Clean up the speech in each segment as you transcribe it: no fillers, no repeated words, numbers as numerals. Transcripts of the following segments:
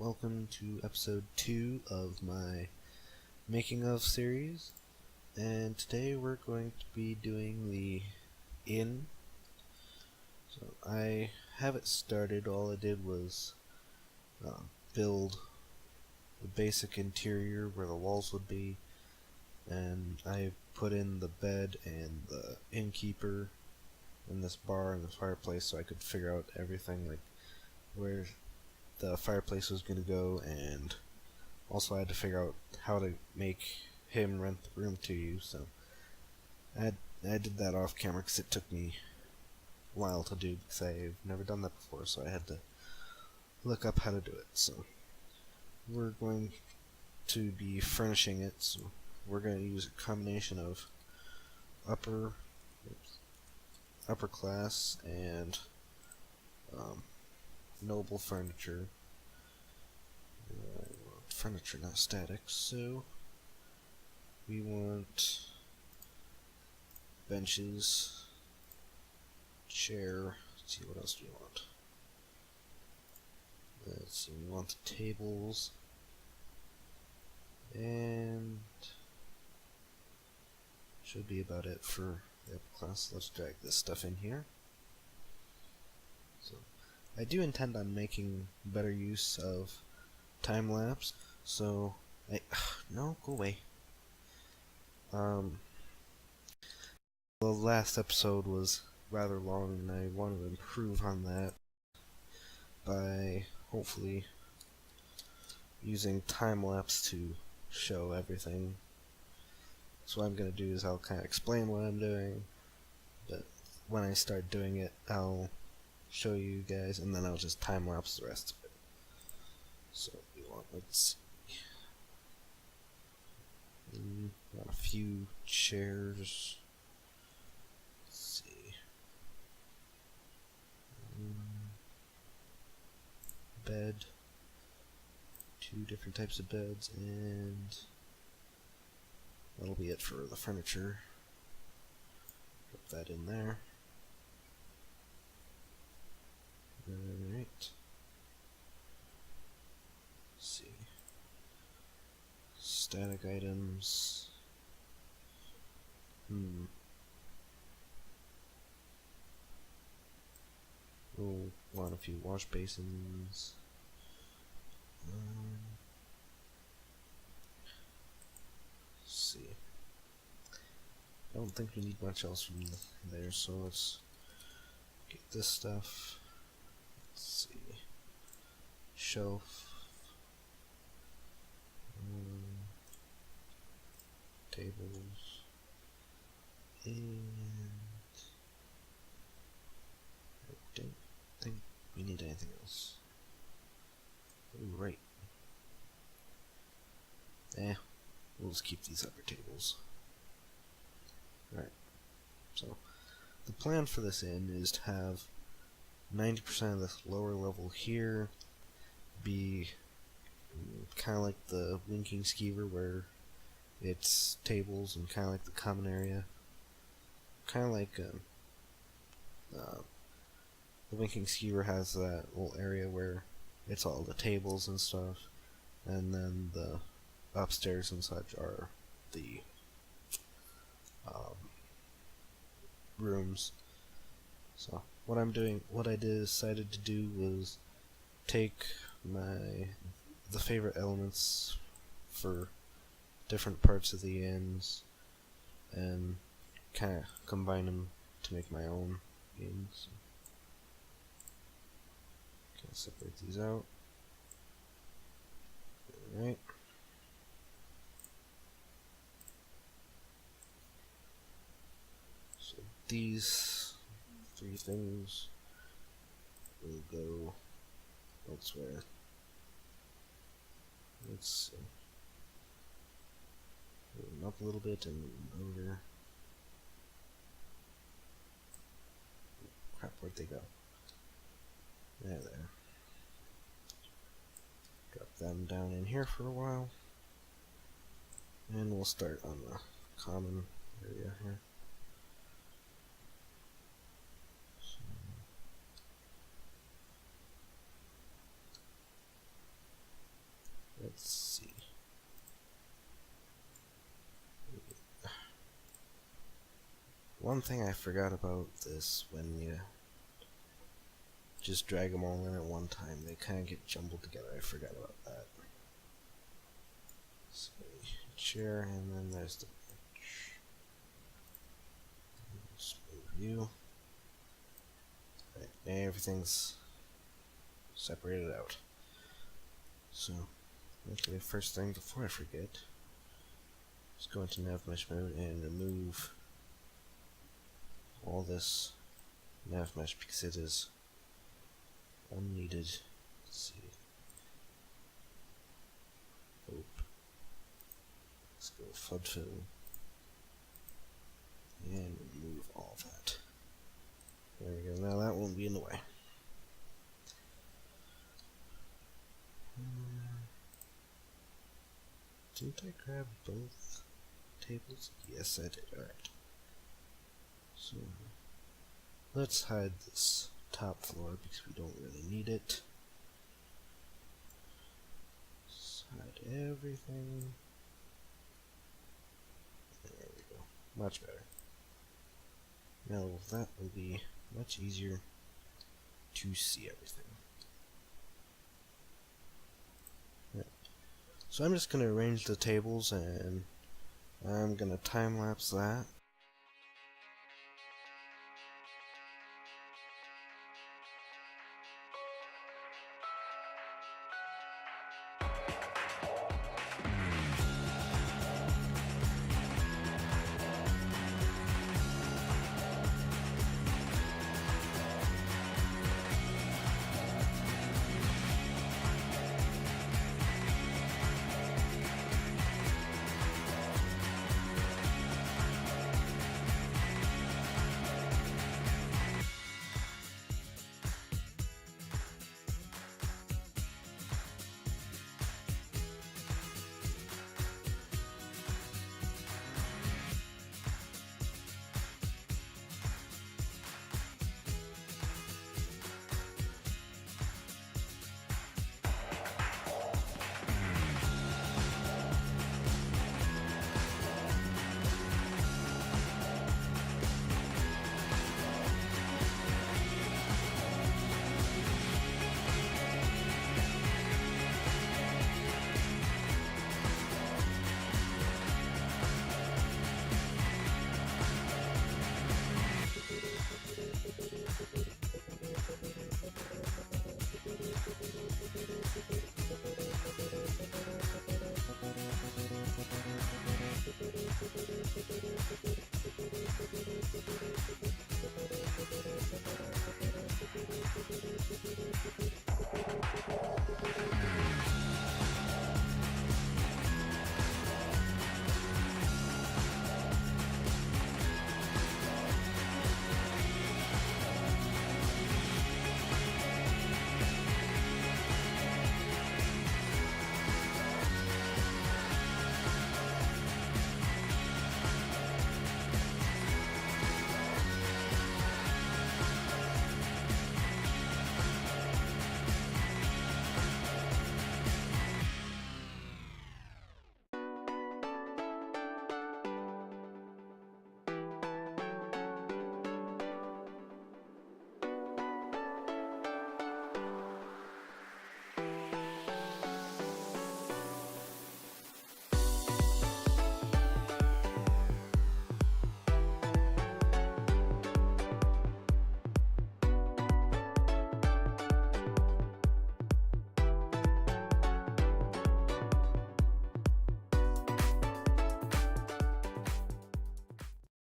welcome to episode 2 of my making of series, and today we're going to be doing the inn. So I have it started. All I did was build the basic interior where the walls would be, and I put in the bed and the innkeeper and this bar and the fireplace so I could figure out everything, like where the fireplace was going to go, and also I had to figure out how to make him rent the room to you. So I did that off camera because it took me a while to do because I've never done that before, so I had to look up how to do it. So we're going to be furnishing it, so we're going to use a combination of upper class and noble furniture. Furniture, not static, so we want benches, chair. Let's see, what else do we want? Let's see, we want the tables, and should be about it for the upper class. Let's drag this stuff in here. So I do intend on making better use of time lapse, so no, go away. The last episode was rather long, and I want to improve on that by hopefully using time lapse to show everything. So what I'm going to do is I'll kind of explain what I'm doing, but when I start doing it, I'll show you guys, and then I'll just time lapse the rest of it. So we want, let's see, got a few chairs. Let's see, bed, 2 different types of beds, and that'll be it for the furniture. Put that in there. Alright. Let's see. Static items. We'll want a few wash basins. Let's see. I don't think we need much else from there, so let's get this stuff. Let's see. Shelf. Tables. And I don't think we need anything else. Oh, right. We'll just keep these upper tables. Alright. So, the plan for this inn is to have 90% of this lower level here be kind of like the Winking Skeever, where it's tables and kind of like the common area. Kind of like the Winking Skeever has that little area where it's all the tables and stuff, and then the upstairs and such are the rooms. So what I decided to do was take the favorite elements for different parts of the inns and kind of combine them to make my own inns. Kind of separate these out. Alright. So these 3 things will go elsewhere. Let's move them up a little bit and move them over. Crap, where'd they go? There. Drop them down in here for a while, and we'll start on the common area here. Let's see. One thing I forgot about this, when you just drag them all in at one time, they kind of get jumbled together. I forgot about that. So, chair, and then there's the bench. Smooth view. Right, now everything's separated out. So, okay, first thing before I forget, just go into nav mesh mode and remove all this nav mesh because it is unneeded. Let's see. Let's go flood fill and remove all that. There we go. Now that won't be in the way. Didn't I grab both tables? Yes, I did. Alright. So, let's hide this top floor because we don't really need it. Let's hide everything. There we go. Much better. Now that will be much easier to see everything. Right. So I'm just going to arrange the tables and I'm going to time lapse that.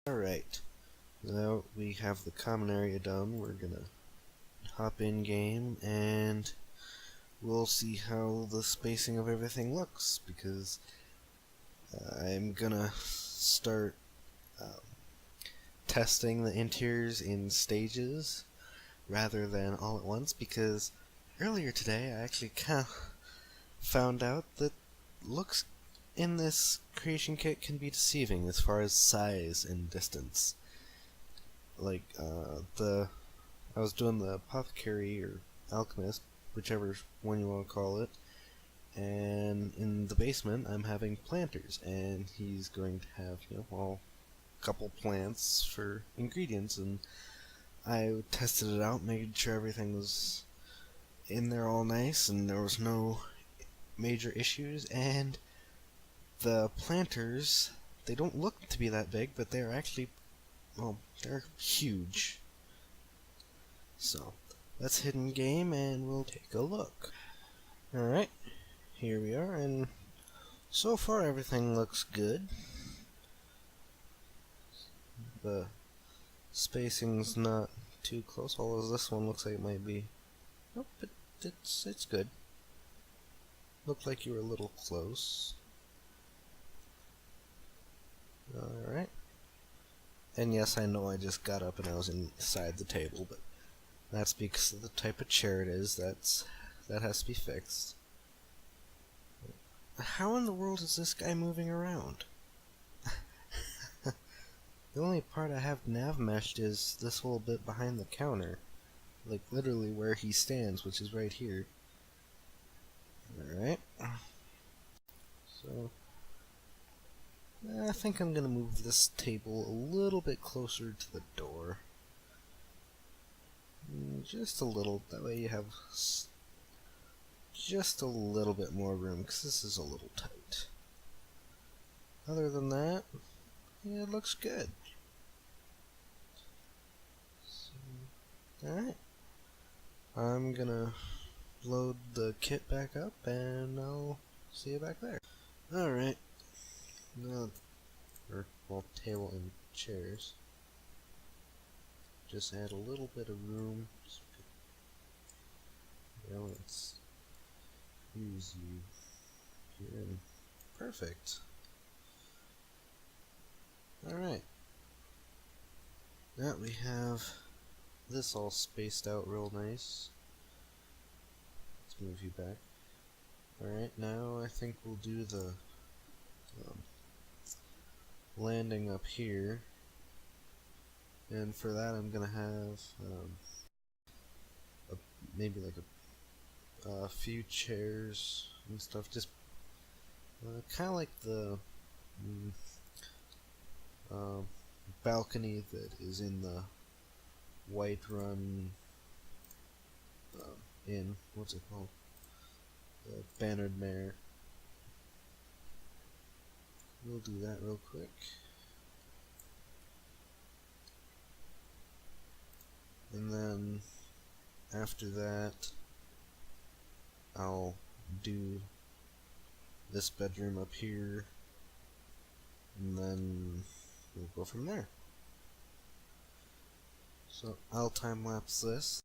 Alright, now we have the common area done. We're gonna hop in game and we'll see how the spacing of everything looks, because I'm gonna start testing the interiors in stages rather than all at once, because earlier today I actually kind of found out that looks in this creation kit can be deceiving as far as size and distance. Like, I was doing the apothecary or alchemist, whichever one you want to call it, And in the basement, I'm having planters, and he's going to have, well, a couple plants for ingredients. And I tested it out, made sure everything was in there all nice, and there was no major issues. And the planters, they don't look to be that big, but they're actually, well, they're huge. So let's hit in game, and we'll take a look. Alright. Here we are, and so far everything looks good. The spacing's not too close, although this one looks like it might be. Nope, but it's good. Looked like you were a little close. Alright. And yes, I know I just got up and I was inside the table, but that's because of the type of chair it is. That has to be fixed. How in the world is this guy moving around? The only part I have nav meshed is this whole bit behind the counter. Like literally where he stands, which is right here. Alright. So I think I'm gonna move this table a little bit closer to the door. Just a little, that way you have just a little bit more room, because this is a little tight. Other than that, yeah, it looks good. So, alright. I'm gonna load the kit back up, and I'll see you back there. Alright. Now, well, table and chairs. Just add a little bit of room. Let's use you here, and perfect. Alright. Now we have this all spaced out real nice. Let's move you back. Alright, now I think we'll do the landing up here. And for that I'm gonna have maybe like a few chairs and stuff, just kind of like the balcony that is in the Whiterun Inn. What's it called? The Bannered Mare. We'll do that real quick. And then after that, I'll do this bedroom up here, and then we'll go from there. So I'll time lapse this.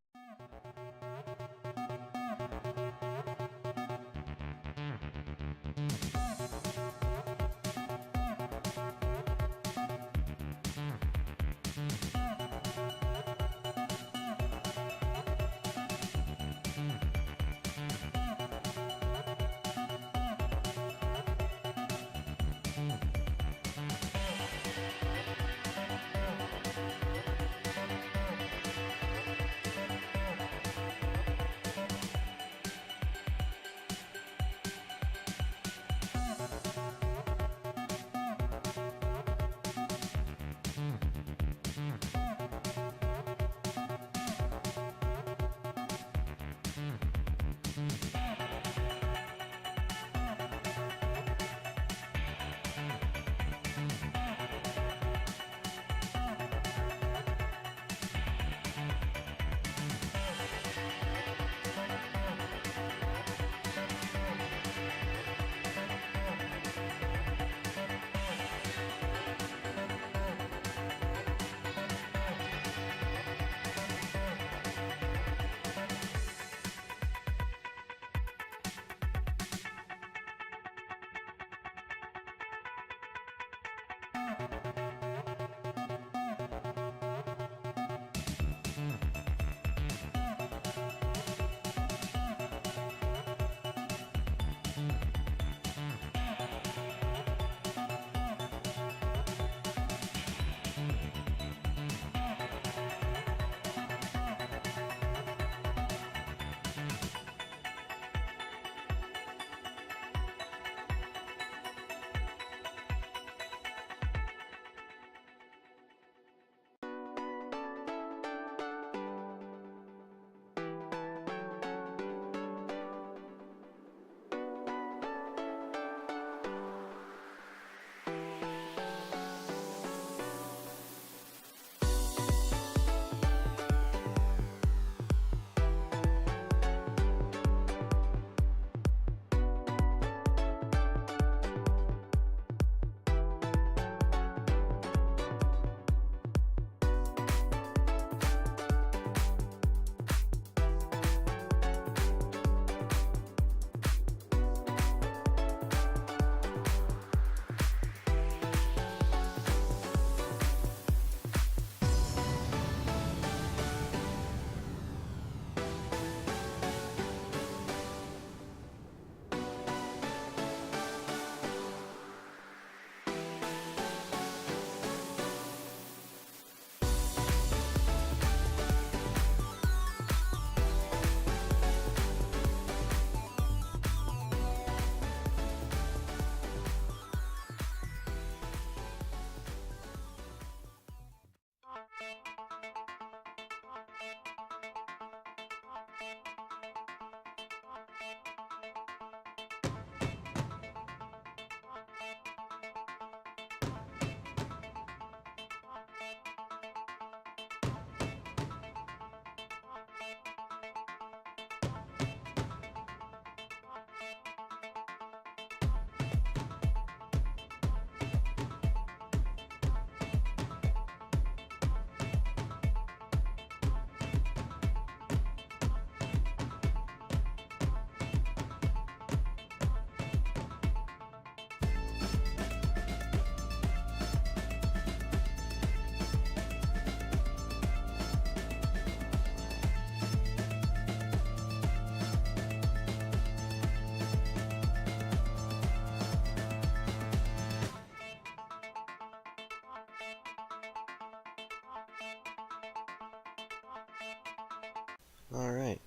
Alright,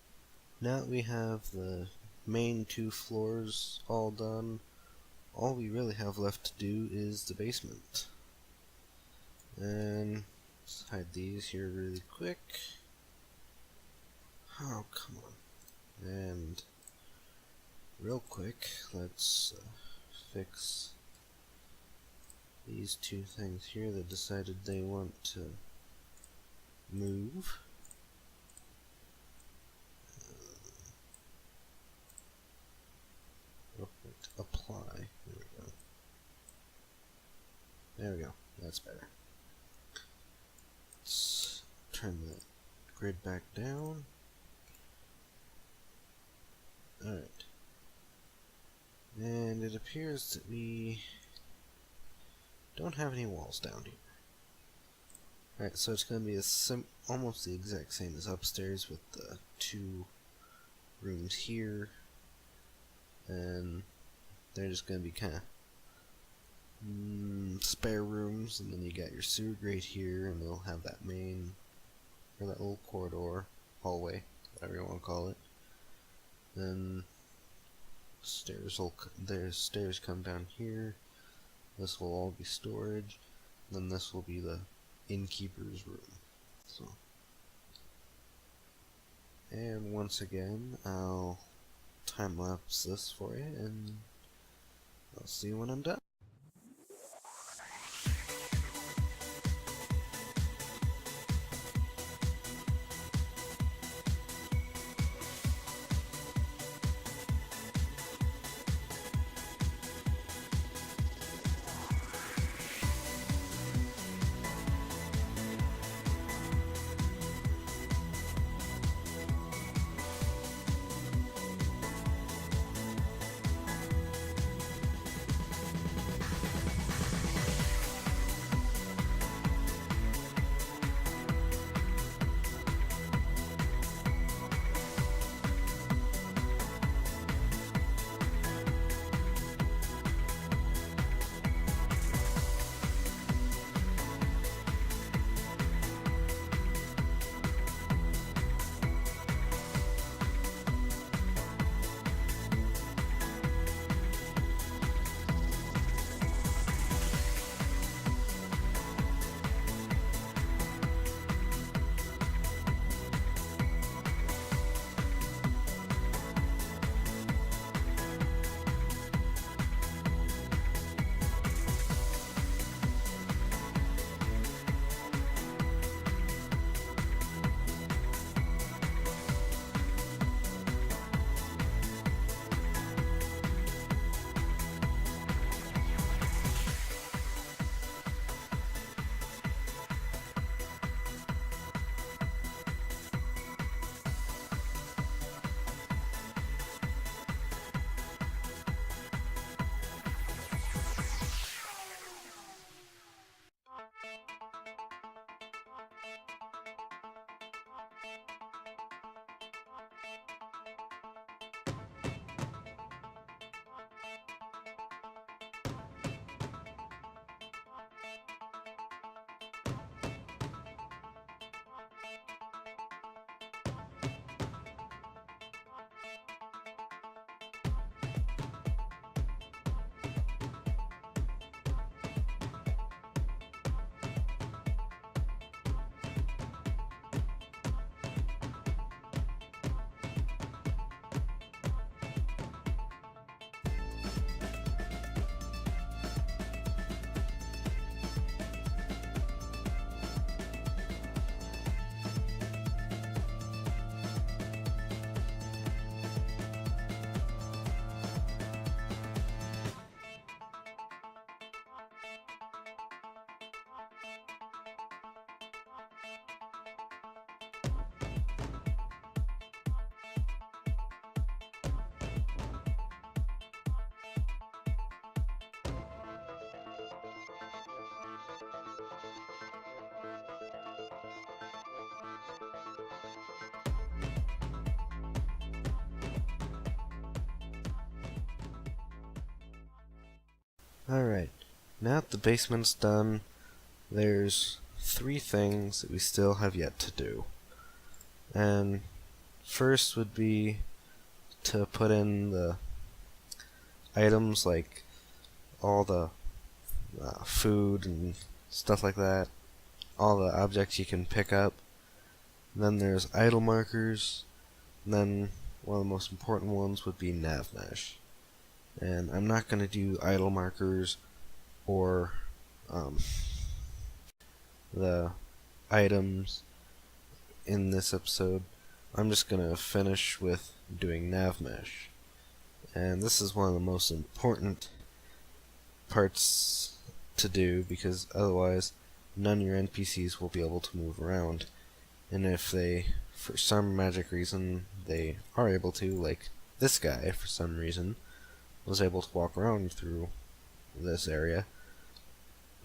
now that we have the main 2 floors all done, all we really have left to do is the basement. And let's hide these here really quick. Oh, come on. And real quick, let's fix these 2 things here that decided they want to move. Apply. There we go. There we go. That's better. Let's turn the grid back down. Alright. And it appears that we don't have any walls down here. Alright, so it's going to be almost the exact same as upstairs with the 2 rooms here. And they're just going to be kind of spare rooms, and then you got your sewer grate here, and they'll have that main, or that little corridor, hallway, whatever you want to call it. Then there's stairs come down here. This will all be storage. Then this will be the innkeeper's room. So, and once again, I'll time lapse this for you, and I'll see you when I'm done. Alright, now that the basement's done, there's 3 things that we still have yet to do. And first would be to put in the items like all the food and stuff like that, all the objects you can pick up. And then there's idle markers, and then one of the most important ones would be nav mesh. And I'm not going to do idle markers or the items in this episode. I'm just going to finish with doing nav mesh. And this is one of the most important parts to do, because otherwise none of your NPCs will be able to move around. And if they, for some magic reason, they are able to, like this guy for some reason was able to walk around through this area.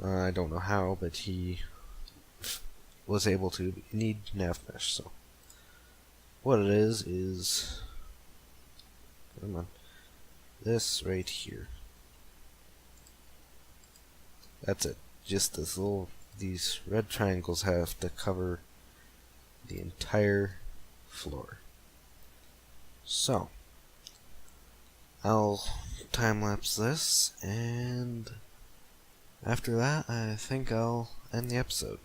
I don't know how, but he was able to. You need nav mesh. So what it is come on, this right here. That's it. Just these red triangles have to cover the entire floor. So I'll time-lapse this, and after that I think I'll end the episode.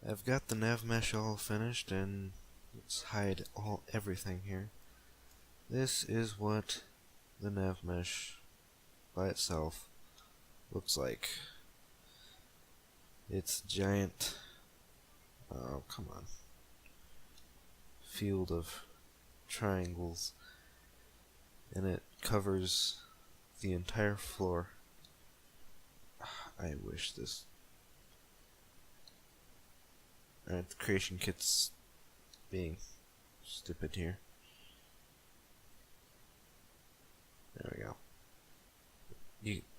I've got the nav mesh all finished, and let's hide everything here. This is what the nav mesh by itself looks like. It's giant, oh come on, field of triangles, and it covers the entire floor. I wish this Alright, the creation kit's being stupid here. There we go.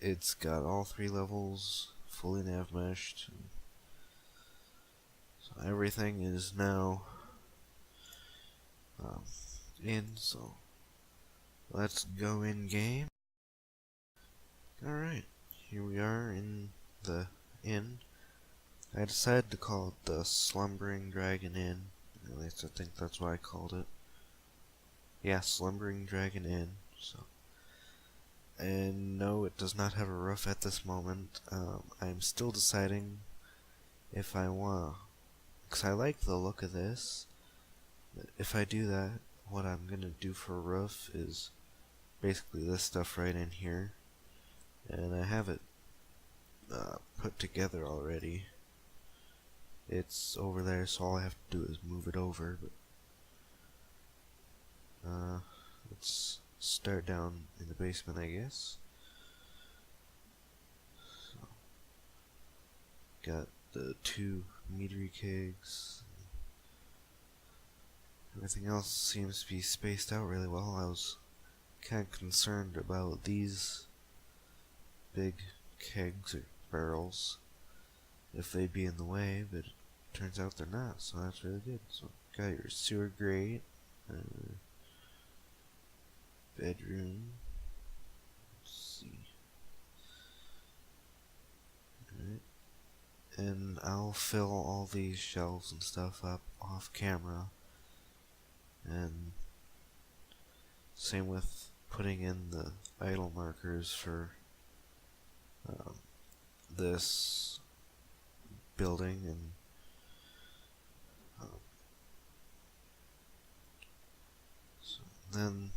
It's got all 3 levels fully nav meshed. So everything is now in, so let's go in game. Alright, here we are in the inn. I decided to call it the Slumbering Dragon Inn. At least I think that's why I called it. Yeah, Slumbering Dragon Inn. So, and no, it does not have a roof at this moment. I'm still deciding if I want, because I like the look of this. If I do that, what I'm gonna do for a roof is basically this stuff right in here, and I have it put together already. It's over there, so all I have to do is move it over. But let's start down in the basement, I guess. So, got the 2 meadery kegs. Everything else seems to be spaced out really well. I was kind of concerned about these big kegs or barrels, if they'd be in the way, but it turns out they're not, so that's really good. So, got your sewer grate, bedroom. Let's see. Alright. And I'll fill all these shelves and stuff up off camera. And same with putting in the idle markers for this building, and so then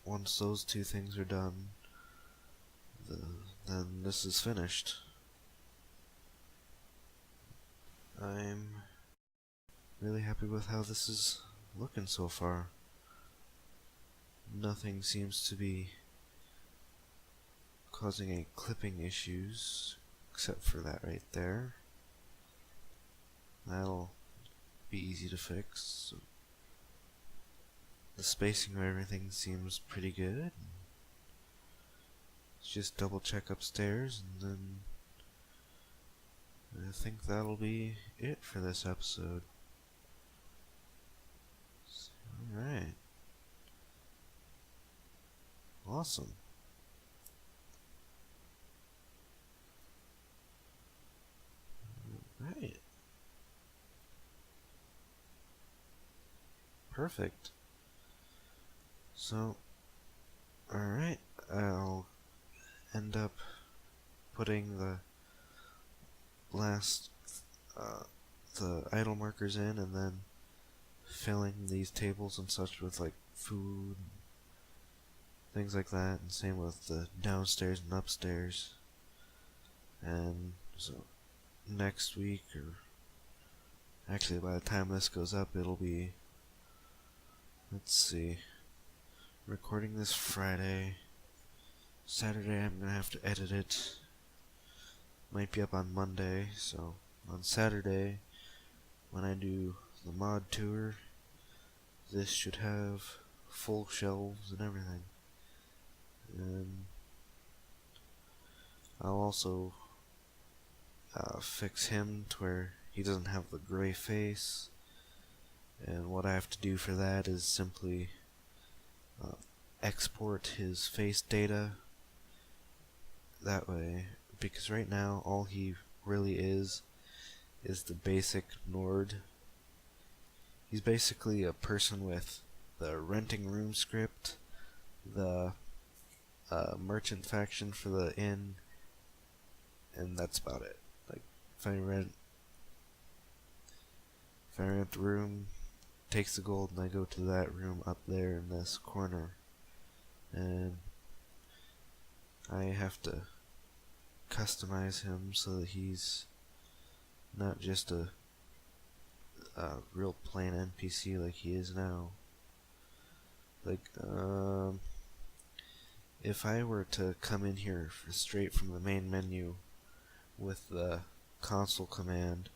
once those 2 things are done, then this is finished. I'm really happy with how this is looking so far. Nothing seems to be causing any clipping issues, except for that right there. That'll be easy to fix. So the spacing of everything seems pretty good. Let's just double check upstairs, and then I think that'll be it for this episode. Alright. Awesome. Alright. Perfect. So, alright, I'll end up putting the last, the idle markers in, and then filling these tables and such with like food, things like that, and same with the downstairs and upstairs. And so next week, or actually by the time this goes up, it'll be, let's see, recording this Friday. Saturday I'm gonna have to edit it. Might be up on Monday, so on Saturday when I do the mod tour, this should have full shelves and everything. And I'll also fix him to where he doesn't have the gray face, and what I have to do for that is simply export his face data that way, because right now all he really is the basic Nord. He's basically a person with the renting room script, the merchant faction for the inn, and that's about it. Like, if I rent the room, takes the gold, and I go to that room up there in this corner, and I have to customize him so that he's not just a real plain NPC like he is now. Like, if I were to come in here straight from the main menu with the console command,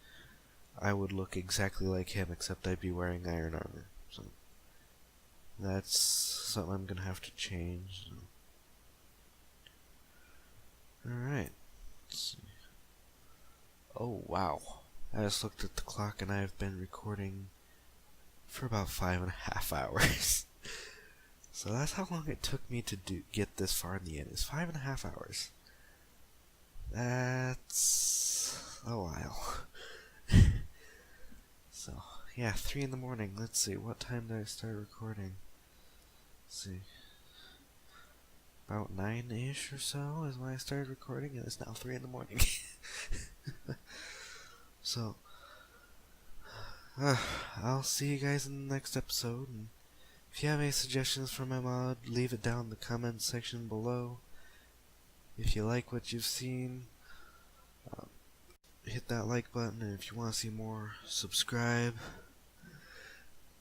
I would look exactly like him, except I'd be wearing iron armor. So that's something I'm gonna have to change. So. Alright. Let's see. Oh wow. I just looked at the clock and I've been recording for about 5.5 hours. So that's how long it took me to get this far in the end. It's 5.5 hours. That's a while. So, yeah, 3 in the morning. Let's see, what time did I start recording? Let's see. About 9-ish or so is when I started recording, and it's now 3 in the morning. So, I'll see you guys in the next episode. And if you have any suggestions for my mod, leave it down in the comments section below. If you like what you've seen, hit that like button, and if you want to see more, subscribe.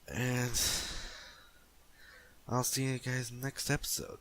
And I'll see you guys in the next episode.